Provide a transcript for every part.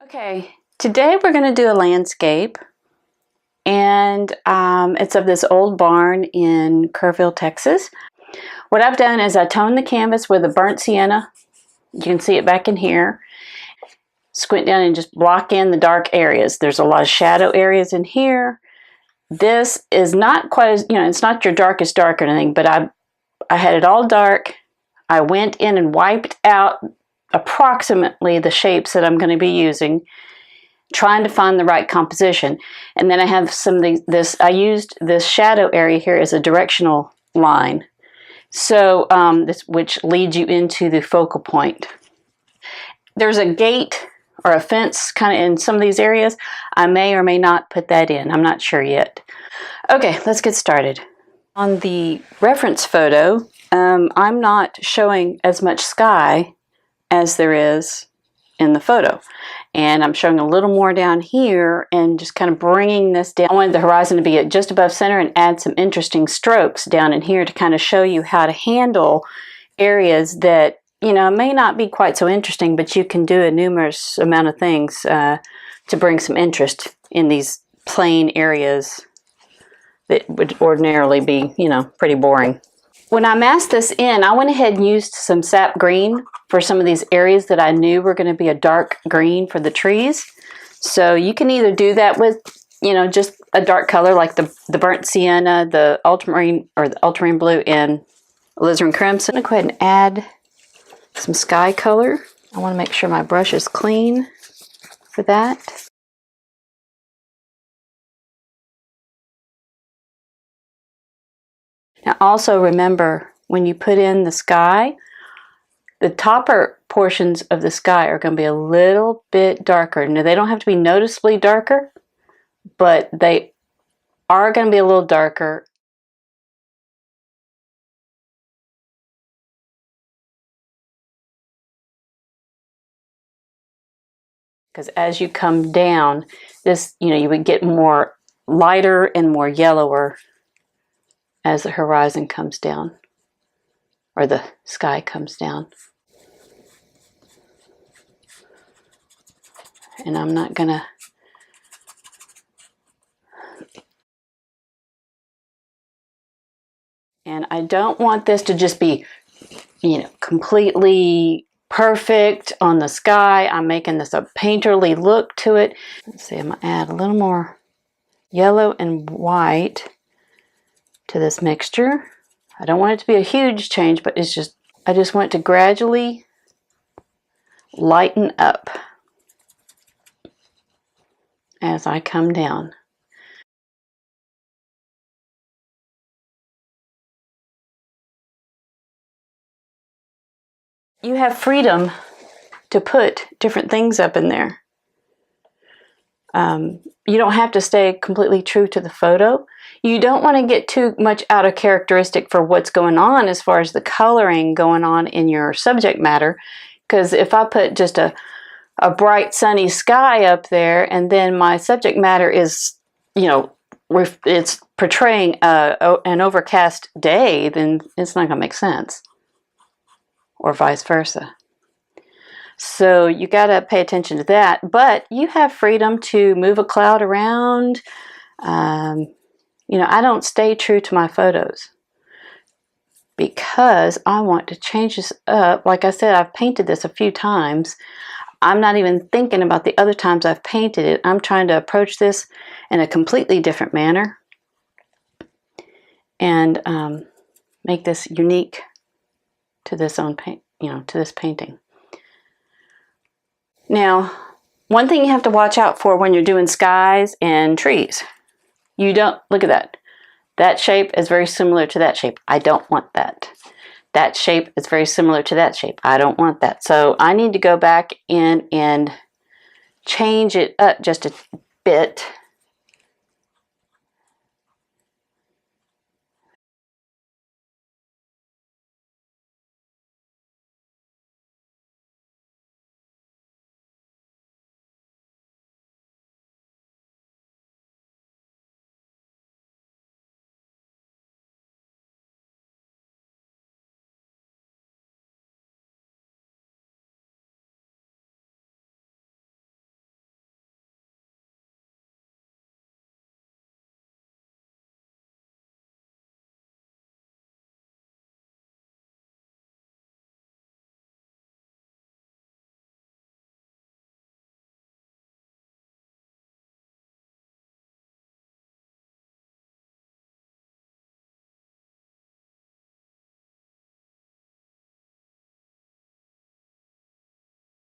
Okay, today we're going to do a landscape, and it's of this old barn in Kerrville, Texas. What I've done is I toned the canvas with a burnt sienna. You can see it back in here. Squint down and just block in the dark areas. There's a lot of shadow areas in here. This is not quite as, it's not your darkest dark or anything, but I had it all dark. I went in and wiped out approximately the shapes that I'm going to be using, trying to find the right composition. And then I have I used this shadow area here as a directional line. So which leads you into the focal point. There's a gate or a fence kind of in some of these areas. I may or may not put that in. I'm not sure yet. Okay, let's get started. On the reference photo, I'm not showing as much sky as there is in the photo. And I'm showing a little more down here and just kind of bringing this down. I wanted the horizon to be at just above center and add some interesting strokes down in here to kind of show you how to handle areas that, may not be quite so interesting, but you can do a numerous amount of things to bring some interest in these plain areas that would ordinarily be, pretty boring. When I masked this in, I went ahead and used some sap green for some of these areas that I knew were going to be a dark green for the trees. So you can either do that with, just a dark color like the burnt sienna, the ultramarine or the ultramarine blue, and alizarin crimson. I'm going to go ahead and add some sky color. I want to make sure my brush is clean for that. Now also remember, when you put in the sky, the topper portions of the sky are going to be a little bit darker. Now, they don't have to be noticeably darker, but they are going to be a little darker. Because as you come down, this, you would get more lighter and more yellower as the horizon comes down, or the sky comes down. And I'm not going to And I don't want this to just be, completely perfect on the sky. I'm making this a painterly look to it. Let's see, I'm going to add a little more yellow and white to this mixture. I don't want it to be a huge change, but I just want to gradually lighten up as I come down. You have freedom to put different things up in there. You don't have to stay completely true to the photo. You don't want to get too much out of characteristic for what's going on as far as the coloring going on in your subject matter. Because if I put just a bright sunny sky up there and then my subject matter is, it's portraying an overcast day, then it's not going to make sense. Or vice versa. So you got to pay attention to that, but you have freedom to move a cloud around. I don't stay true to my photos because I want to change this up. Like I said, I've painted this a few times. I'm not even thinking about the other times I've painted it. I'm trying to approach this in a completely different manner and make this unique to this to this painting. Now, one thing you have to watch out for when you're doing skies and trees, look at that. That shape is very similar to that shape. I don't want that. That shape is very similar to that shape. I don't want that. So I need to go back in and change it up just a bit.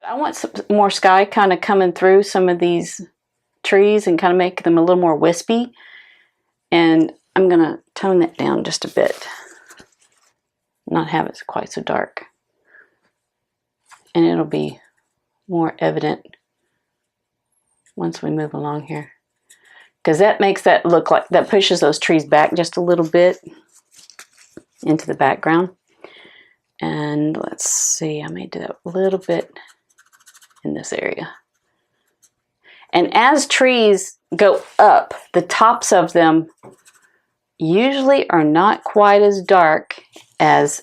I want some more sky kind of coming through some of these trees and kind of make them a little more wispy. And I'm going to tone that down just a bit, not have it quite so dark. And it'll be more evident once we move along here. Because that makes that look like, that pushes those trees back just a little bit into the background. And let's see, I may do that a little bit in this area. And as trees go up, the tops of them usually are not quite as dark as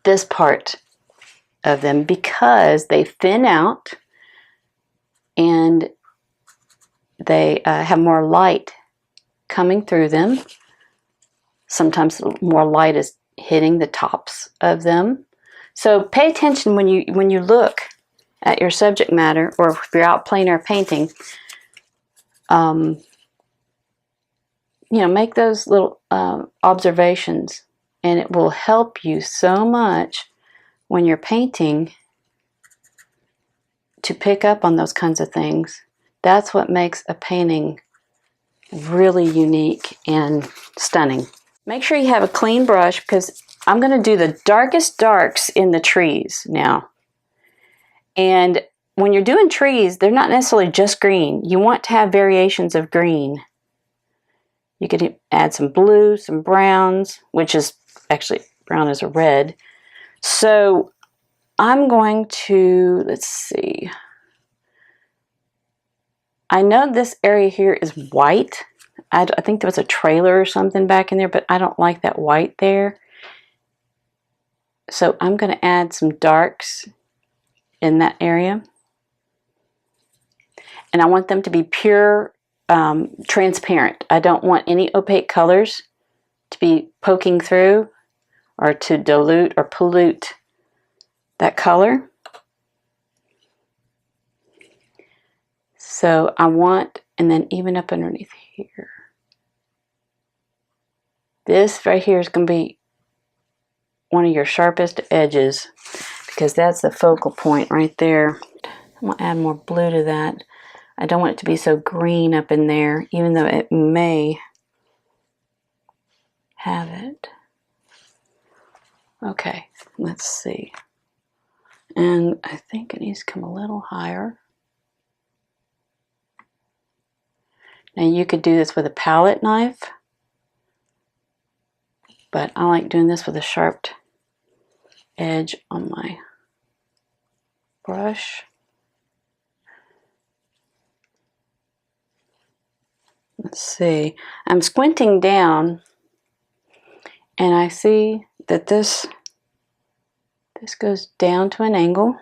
this part of them because they thin out and they have more light coming through them. Sometimes more light is hitting the tops of them. So pay attention when you look at your subject matter, or if you're out plein air painting. You know, make those little observations, and it will help you so much when you're painting to pick up on those kinds of things. That's what makes a painting really unique and stunning. Make sure you have a clean brush, because I'm going to do the darkest darks in the trees now. And when you're doing trees, they're not necessarily just green. You want to have variations of green. You could add some blue, some browns, which is actually brown is a red. So I'm going to, let's see. I know this area here is white. I think there was a trailer or something back in there, but I don't like that white there. So I'm going to add some darks in that area. And I want them to be pure transparent. I don't want any opaque colors to be poking through or to dilute or pollute that color. So I want, and then even up underneath here. This right here is going to be one of your sharpest edges, because that's the focal point right there. I'm going to add more blue to that. I don't want it to be so green up in there, even though it may have it. Okay, let's see. And I think it needs to come a little higher. Now you could do this with a palette knife, but I like doing this with a sharp edge on my brush. Let's see, I'm squinting down and I see that this goes down to an angle.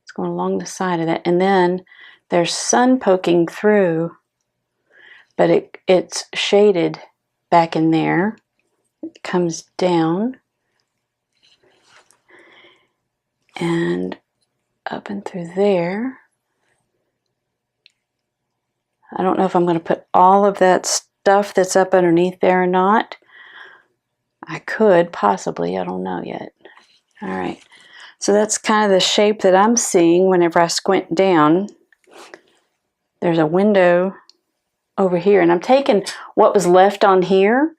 It's going along the side of that, and then there's sun poking through, but it's shaded back in there. It comes down and up and through there. I don't know if I'm going to put all of that stuff that's up underneath there or not. I could, possibly, I don't know yet. All right, so that's kind of the shape that I'm seeing whenever I squint down. There's a window over here, and I'm taking what was left on here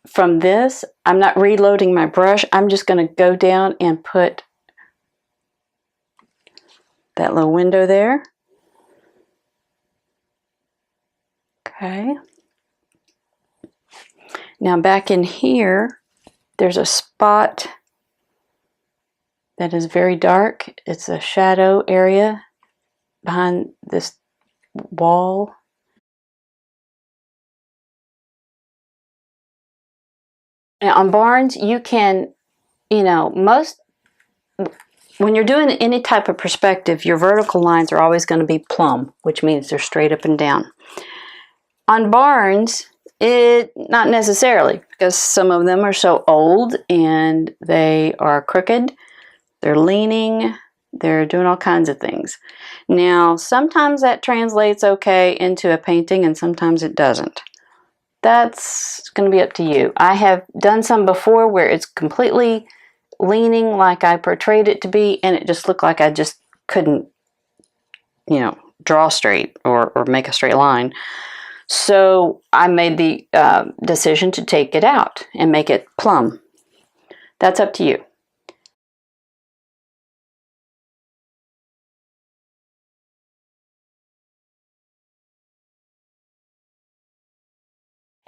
from this. I'm not reloading my brush. I'm just going to go down and put that little window there. Okay. Now back in here, there's a spot that is very dark. It's a shadow area behind this wall. Now on barns, you can, you know, when you're doing any type of perspective, your vertical lines are always going to be plumb, which means they're straight up and down. On barns, not necessarily, because some of them are so old and they are crooked, they're leaning, they're doing all kinds of things. Now, sometimes that translates okay into a painting and sometimes it doesn't. That's going to be up to you. I have done some before where it's completely leaning like I portrayed it to be, and it just looked like I just couldn't, you know, draw straight or make a straight line. So I made the decision to take it out and make it plumb. That's up to you.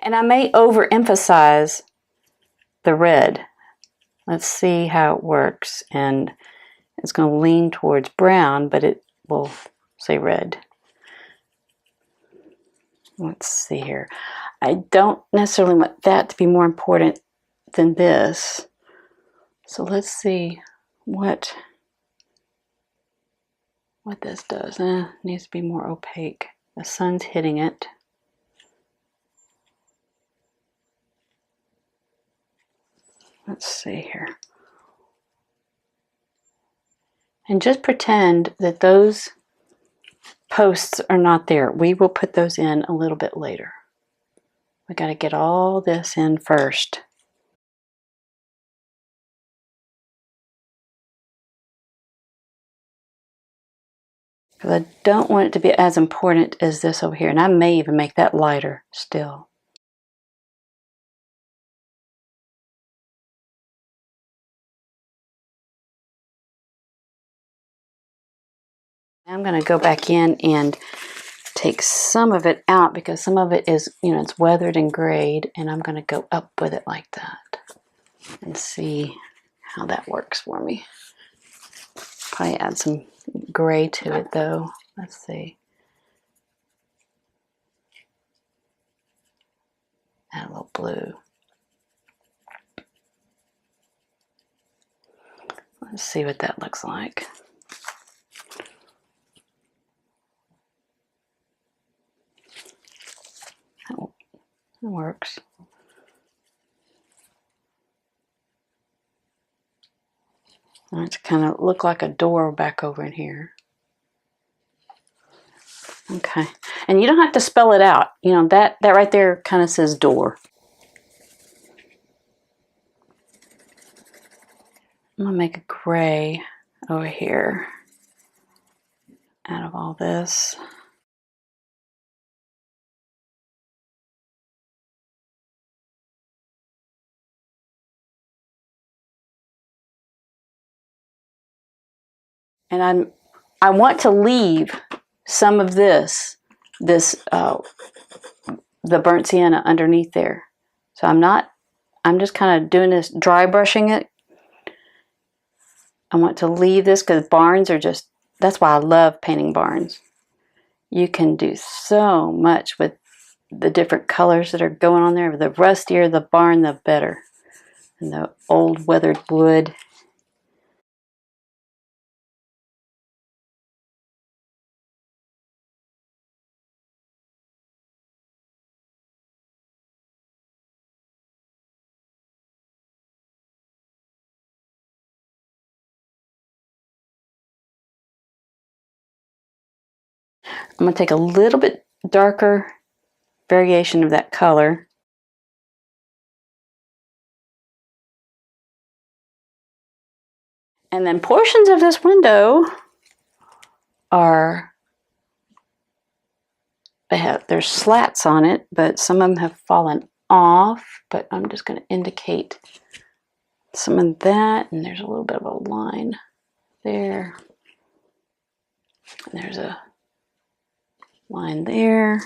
And I may overemphasize the red. Let's see how it works. And it's going to lean towards brown, but it will say red. Let's see here. I don't necessarily want that to be more important than this. So let's see what this does. Needs to be more opaque. The sun's hitting it. Let's see here. And just pretend that those posts are not there. We will put those in a little bit later. We got to get all this in first. Because I don't want it to be as important as this over here. And I may even make that lighter still. I'm going to go back in and take some of it out because some of it is, you know, it's weathered and grayed, and I'm going to go up with it like that and see how that works for me. Probably add some gray to it though. Let's see. Add a little blue. Let's see what that looks like. That works. It's kind of look like a door back over in here. Okay, and you don't have to spell it out. You know, that right there kind of says door. I'm gonna make a gray over here out of all this. And I want to leave some of this the burnt sienna underneath there. So I'm just kind of doing this, dry brushing it. I want to leave this because barns are just, that's why I love painting barns. You can do so much with the different colors that are going on there. The rustier the barn, the better. And the old weathered wood. I'm going to take a little bit darker variation of that color. And then portions of this window are, there's slats on it, but some of them have fallen off. But I'm just going to indicate some of that. And there's a little bit of a line there. And there's a line there.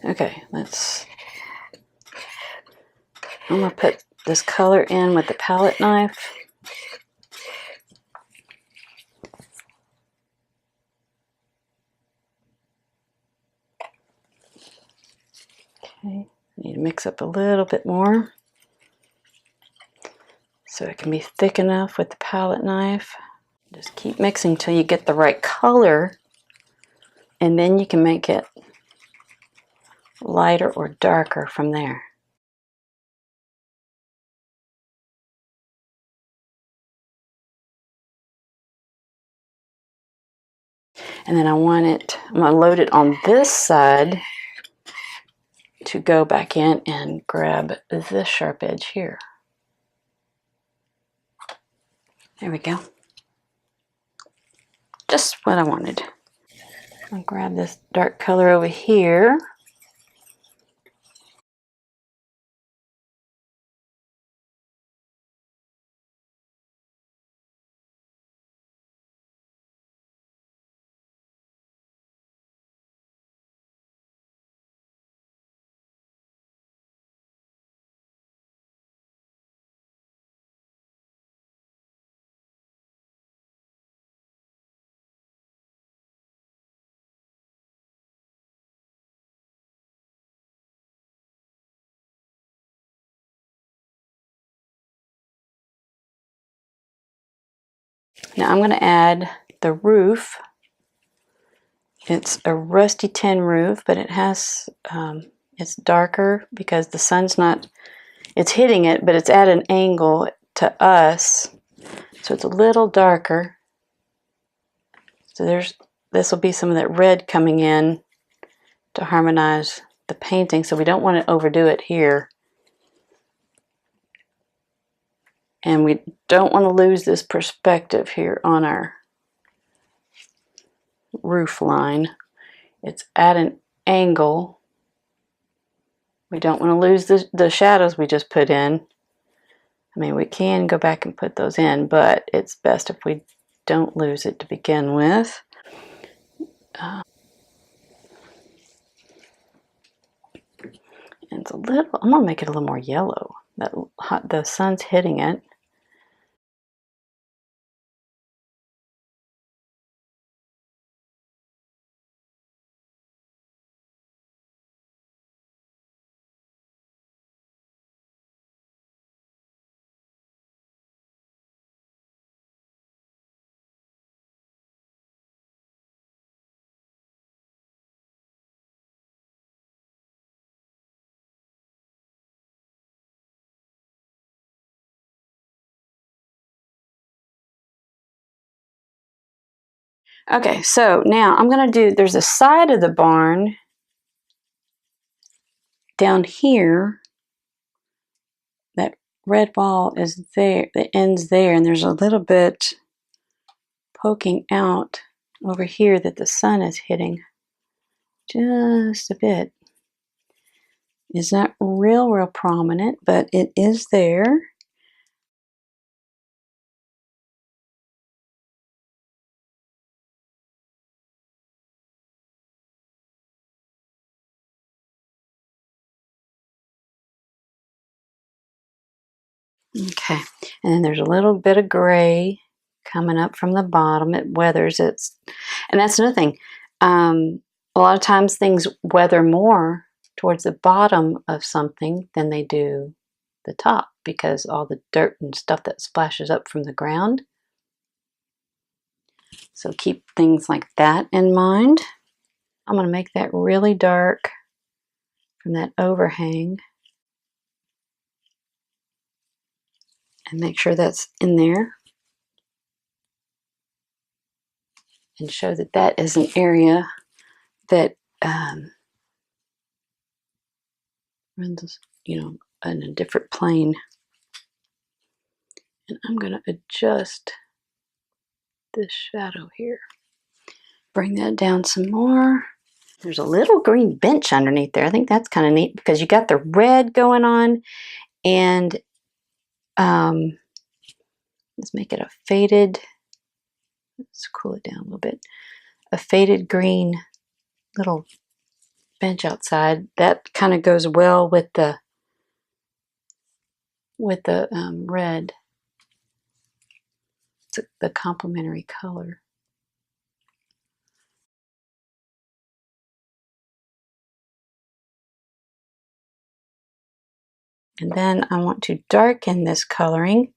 Okay, I'm going to put this color in with the palette knife. mix up a little bit more so it can be thick enough with the palette knife. Just keep mixing till you get the right color, and then you can make it lighter or darker from there. And then I'm going to load it on this side to go back in and grab this sharp edge here. There we go. Just what I wanted. I'll grab this dark color over here. Now I'm going to add the roof. It's a rusty tin roof, but it has, it's darker because the sun's not, it's hitting it, but it's at an angle to us. So it's a little darker. So this will be some of that red coming in to harmonize the painting. So we don't want to overdo it here. And we don't want to lose this perspective here on our roof line. It's at an angle. We don't want to lose the shadows we just put in. I mean, we can go back and put those in, but it's best if we don't lose it to begin with. And it's a little, I'm gonna make it a little more yellow. The sun's hitting it. Okay, so now I'm gonna do, there's a side of the barn down here. That red wall is there, it ends there, and there's a little bit poking out over here that the sun is hitting just a bit. It's not real prominent, but it is there. Okay, and then there's a little bit of gray coming up from the bottom. It weathers. And that's another thing. A lot of times things weather more towards the bottom of something than they do the top, because all the dirt and stuff that splashes up from the ground. So keep things like that in mind. I'm going to make that really dark from that overhang and make sure that's in there, and show that that is an area that runs, in a different plane. And I'm going to adjust this shadow here. Bring that down some more. There's a little green bench underneath there. I think that's kind of neat because you got the red going on, and let's make it a faded, let's cool it down a little bit, a faded green little bench outside. That kind of goes well with the red. It's the complementary color. And then I want to darken this coloring.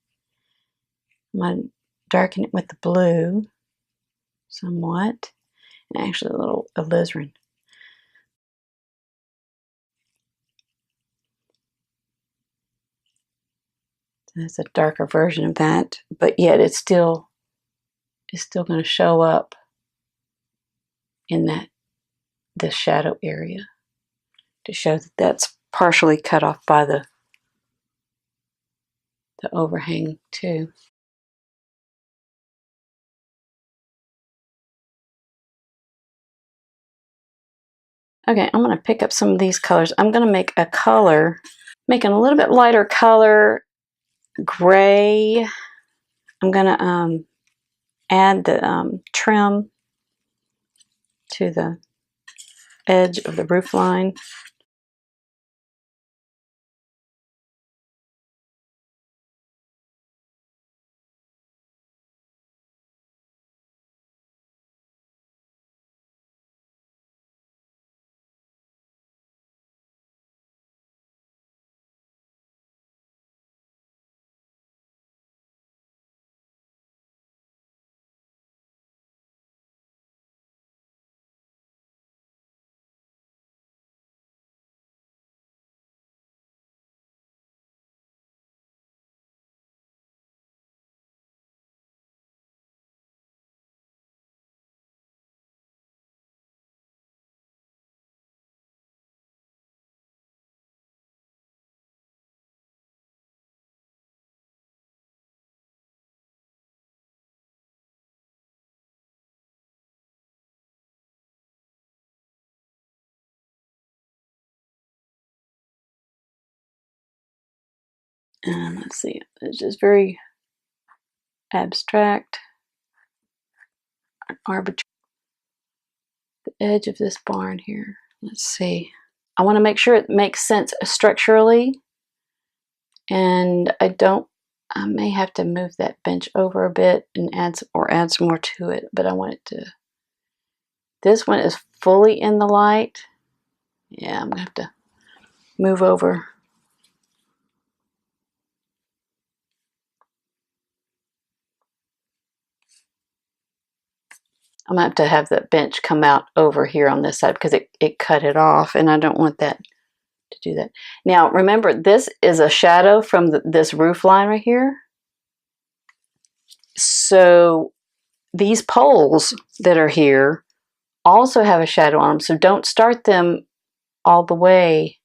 I'm going to darken it with the blue somewhat, and actually a little alizarin. So that's a darker version of that, but yet it's still going to show up in this shadow area to show that that's partially cut off by the overhang too. Okay, I'm going to pick up some of these colors. I'm going to make a color, making a little bit lighter color, gray. I'm going to add the trim to the edge of the roof line. And let's see, it's just very abstract, arbitrary. The edge of this barn here. Let's see. I want to make sure it makes sense structurally, and I may have to move that bench over a bit and add some more to it, but I want it to, this one is fully in the light. Yeah, I'm gonna have to move over. I'm gonna have the bench come out over here on this side because it cut it off, and I don't want that to do that. Now remember, this is a shadow from this roof line right here. So these poles that are here also have a shadow on them, so don't start them all the way,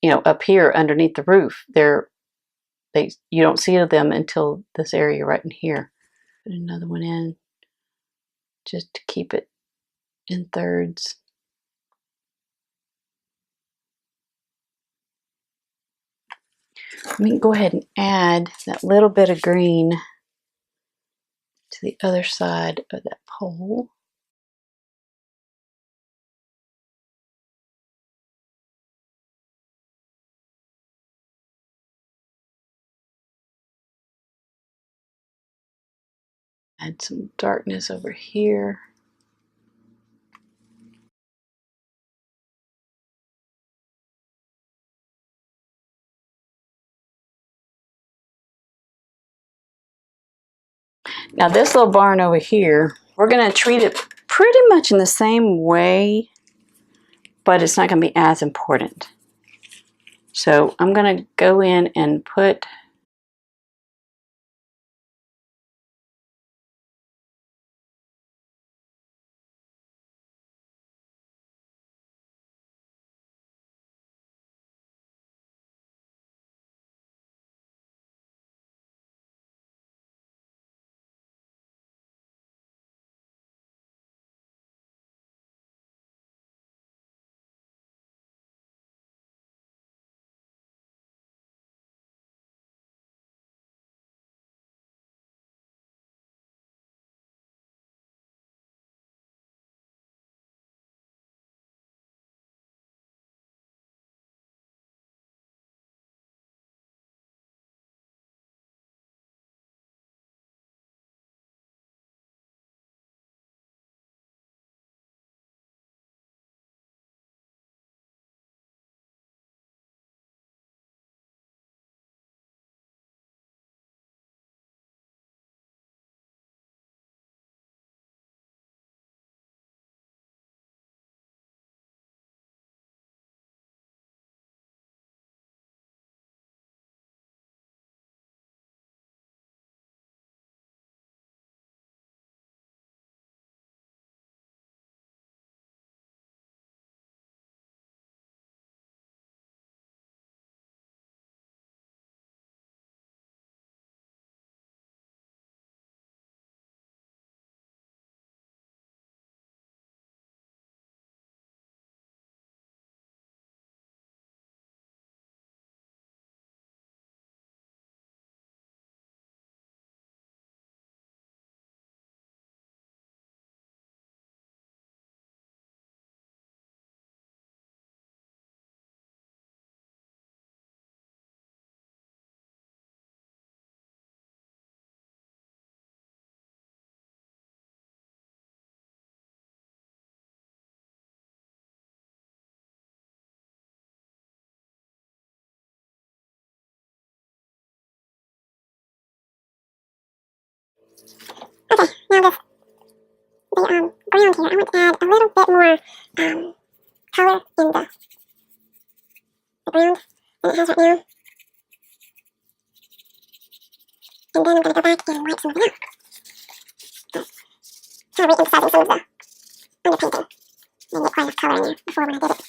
up here underneath the roof. You don't see them until this area right in here. Put another one in just to keep it in thirds. Let me go ahead and add that little bit of green to the other side of that pole. Add some darkness over here. Now this little barn over here, we're going to treat it pretty much in the same way, but it's not going to be as important. So I'm going to go in and put Okay, now this, the ground here, I want to add a little bit more color in the ground than it has right now. And then I'm going to go back and wipe some of it out. Kind of re-emphasizing some of the underpainting. Didn't get quite enough color in there before when I did it.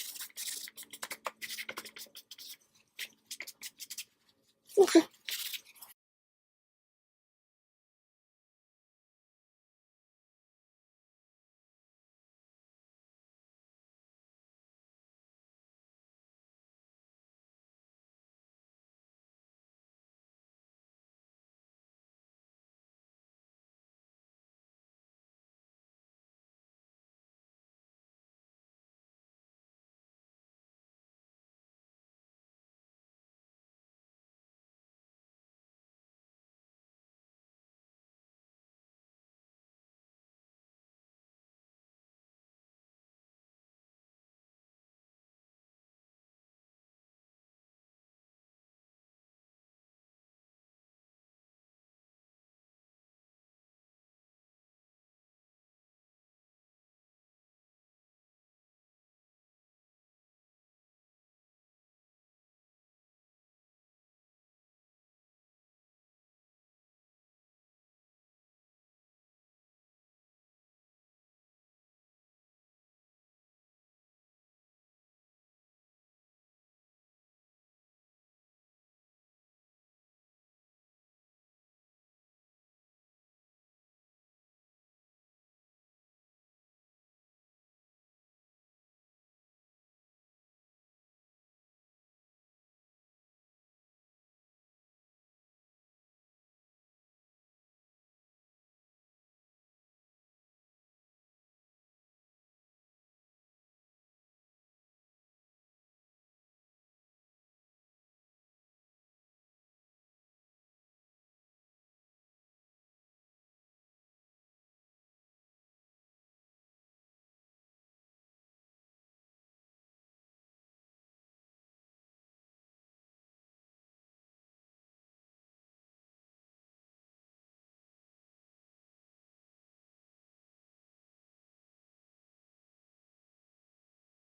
Okay.